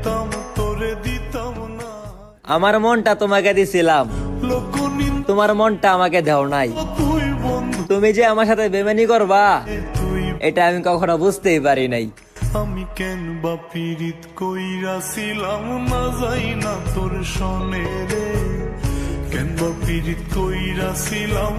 পাইতাম তোরে দিতাম না। আমার মনটা তোমাকে দিছিলাম, তোমার মনটা আমাকে দেও নাই। তুই বন্ধু তুমি যে আমার সাথে বেমানি করবা তুই, এটা আমি কখনো বুঝতেই পারি নাই। আমি কেন বা পীড়িত কইরাছিলাম না যাই না তোর সনে রে, কেন বা পীড়িত কইরাছিলাম।